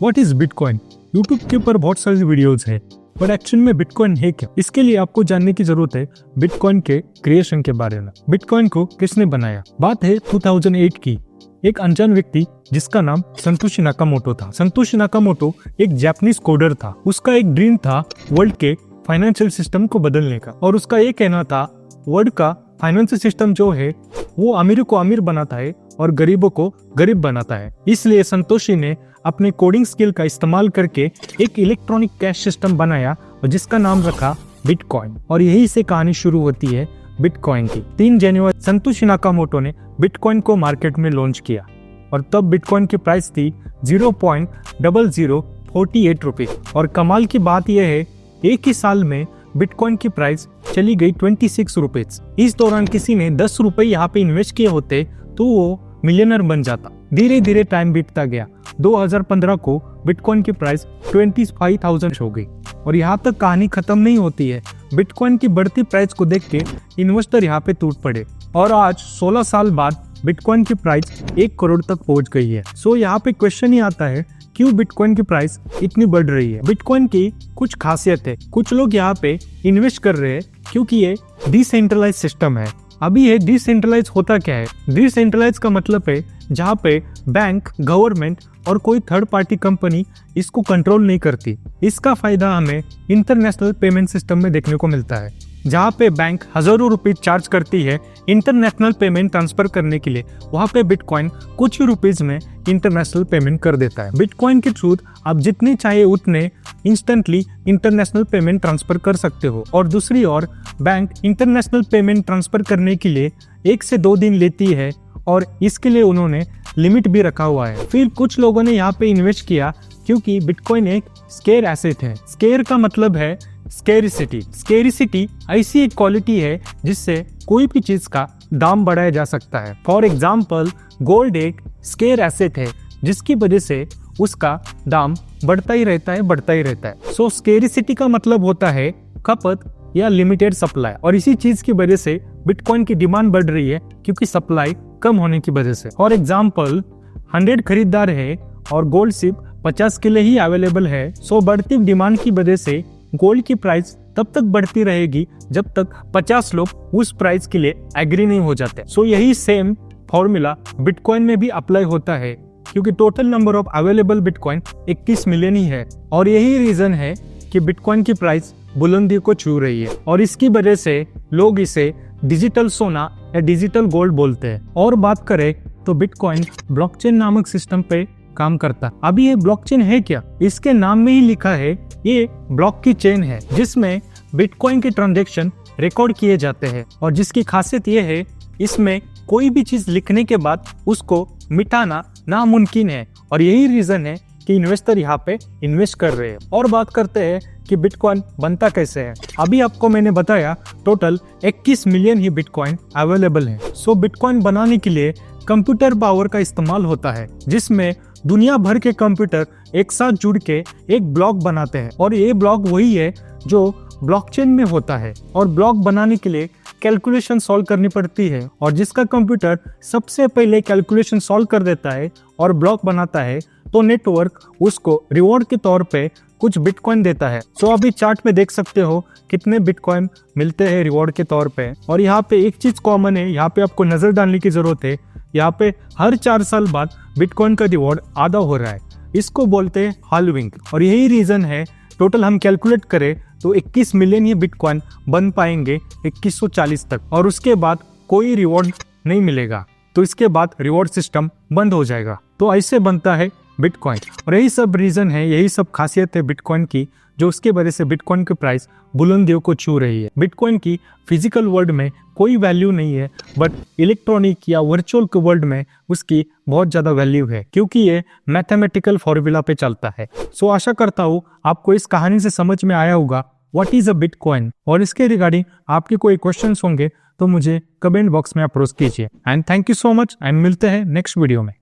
What is bitcoin? YouTube के ऊपर बहुत सारी वीडियोस है, पर एक्चुअल में बिटकॉइन है क्या? इसके लिए आपको जानने की जरूरत है बिटकॉइन के क्रिएशन के बारे में। बिटकॉइन को किसने बनाया? बात है 2008 की। एक अनजान व्यक्ति जिसका नाम संतोशी नाकामोटो था। संतोशी नाकामोटो एक जापानीज कोडर था। उसका एक ड्रीम था वर्ल्ड के फाइनेंशियल सिस्टम को बदलने का, और उसका ये कहना था वर्ल्ड का फाइनेंशियल सिस्टम जो है वो अमीरों को अमीर बनाता है और गरीबों को गरीब बनाता है। इसलिए संतोशी ने अपने कोडिंग स्किल का इस्तेमाल करके एक इलेक्ट्रॉनिक कैश सिस्टम बनाया और जिसका नाम रखा बिटकॉइन। और यही से कहानी शुरू होती है बिटकॉइन की। 3 जनवरी संतोशी नाकामोटो ने बिटकॉइन को मार्केट में लॉन्च किया और तब बिटकॉइन की प्राइस थी 0.0048 रुपए। और कमाल की बात यह है एक ही साल में बिटकॉइन की प्राइस चली गई 26 रुपए। इस दौरान किसी ने 10 रुपए यहाँ पे इन्वेस्ट किए होते तो वो मिलियनर बन जाता। धीरे धीरे टाइम बीतता गया। 2015 को बिटकॉइन की प्राइस 25,000 हो गई। और यहाँ तक कहानी खत्म नहीं होती है। बिटकॉइन की बढ़ती प्राइस को देख के इन्वेस्टर यहाँ पे टूट पड़े और आज 16 साल बाद बिटकॉइन की प्राइस 1 करोड़ तक पहुंच गई है। सो यहाँ पे क्वेश्चन ही आता है क्यों बिटकॉइन की प्राइस इतनी बढ़ रही है? बिटकॉइन की कुछ खासियत है। कुछ लोग यहाँ पे इन्वेस्ट कर रहे हैं क्योंकि ये डिसेंट्रलाइज सिस्टम है। अभी ये डिसेंट्रलाइज होता क्या है? डिसेंट्रलाइज का मतलब है जहाँ पे बैंक, गवर्नमेंट और कोई थर्ड पार्टी कंपनी इसको कंट्रोल नहीं करती। इसका फायदा हमें इंटरनेशनल पेमेंट सिस्टम में देखने को मिलता है, जहाँ पे बैंक हजारों रुपए चार्ज करती है इंटरनेशनल पेमेंट ट्रांसफर करने के लिए। वहाँ पे बिटकॉइन कुछ ही रुपीज में इंटरनेशनल पेमेंट कर देता है। बिटकॉइन के थ्रू आप जितने चाहे उतने इंस्टेंटली इंटरनेशनल पेमेंट ट्रांसफर कर सकते हो। और दूसरी ओर बैंक इंटरनेशनल पेमेंट ट्रांसफर करने के लिए 1 से 2 दिन लेती है और इसके लिए उन्होंने लिमिट भी रखा हुआ है। फिर कुछ लोगों ने यहाँ पे इन्वेस्ट किया क्योंकि बिटकॉइन एक स्केर एसेट है। स्केर का मतलब है स्केरिसिटी। स्केरिसिटी ऐसी एक क्वालिटी है जिससे कोई भी चीज का दाम बढ़ाया जा सकता है। फॉर एग्जाम्पल गोल्ड एक स्केर एसेट है जिसकी वजह से उसका दाम बढ़ता ही रहता है। सो स्केरिसिटी का मतलब होता है खपत या लिमिटेड सप्लाई, और इसी चीज की वजह से बिटकॉइन की डिमांड बढ़ रही है क्योंकि सप्लाई कम होने की वजह से। फॉर एग्जाम्पल 100 खरीदार है और गोल्ड सिर्फ 50 के लिए ही अवेलेबल है। सो बढ़ती डिमांड की वजह से गोल्ड की प्राइस तब तक बढ़ती रहेगी जब तक 50 लोग उस प्राइस के लिए एग्री नहीं हो जाते। सो यही सेम फॉर्मूला बिटकॉइन में भी अप्लाई होता है क्योंकि total number of available bitcoin 21 million ही है। और यही रीजन है कि बिटकॉइन की प्राइस बुलंदी को छू रही है और इसकी वजह से लोग इसे डिजिटल सोना या डिजिटल गोल्ड बोलते हैं। और बात करें तो बिटकॉइन ब्लॉकचेन नामक सिस्टम पे काम करता। अभी ये ब्लॉकचेन है क्या? इसके नाम में ही लिखा है ये ब्लॉक की चेन है जिसमें बिटकॉइन के ट्रांजैक्शन रिकॉर्ड किए जाते हैं। और जिसकी खासियत ये है इसमें कोई भी चीज लिखने के बाद उसको मिटाना नामुमकिन है। और यही रीजन है कि इन्वेस्टर यहाँ पे इन्वेस्ट कर रहे हैं। और बात करते हैं कि बिटकॉइन बनता कैसे है। अभी आपको मैंने बताया टोटल 21 मिलियन ही बिटकॉइन अवेलेबल है। सो बिटकॉइन बनाने के लिए कंप्यूटर पावर का इस्तेमाल होता है जिसमें दुनिया भर के कंप्यूटर एक साथ जुड़ के एक ब्लॉक बनाते हैं। और ये ब्लॉक वही है जो ब्लॉकचेन में होता है। और ब्लॉक बनाने के लिए कैलकुलेशन सॉल्व करनी पड़ती है और जिसका कंप्यूटर सबसे पहले कैलकुलेशन सॉल्व कर देता है और ब्लॉक बनाता है तो नेटवर्क उसको रिवॉर्ड के तौर पे कुछ बिटकॉइन देता है। सो अभी चार्ट में देख सकते हो कितने बिटकॉइन मिलते हैं रिवॉर्ड के तौर पे। और यहाँ पे एक चीज कॉमन है, यहाँ पे आपको नजर डालने की जरूरत है। यहाँ पे हर 4 साल बाद बिटकॉइन का रिवॉर्ड आधा हो रहा है। इसको बोलते हैं हाल्विंग। और यही रीजन है टोटल हम कैलकुलेट करें तो 21 मिलियन ही बिटकॉइन बन पाएंगे 2140 तक, और उसके बाद कोई रिवॉर्ड नहीं मिलेगा। तो इसके बाद रिवॉर्ड सिस्टम बंद हो जाएगा। तो ऐसे बनता है बिटकॉइन। और यही सब रीजन है, यही सब खासियत है बिटकॉइन की जो उसके वजह से बिटकॉइन की प्राइस बुलंदियों को छू रही है। बिटकॉइन की फिजिकल वर्ल्ड में कोई वैल्यू नहीं है, बट इलेक्ट्रॉनिक या वर्चुअल के वर्ल्ड में उसकी बहुत ज्यादा वैल्यू है क्योंकि ये मैथमेटिकल फॉर्मूला पे चलता है। सो आशा करता हूँ आपको इस कहानी से समझ में आया होगा व्हाट इज अ बिटकॉइन। और इसके रिगार्डिंग आपके कोई क्वेश्चंस होंगे तो मुझे कमेंट बॉक्स में अप्रोच कीजिए। And thank you so much and मिलते हैं नेक्स्ट वीडियो में।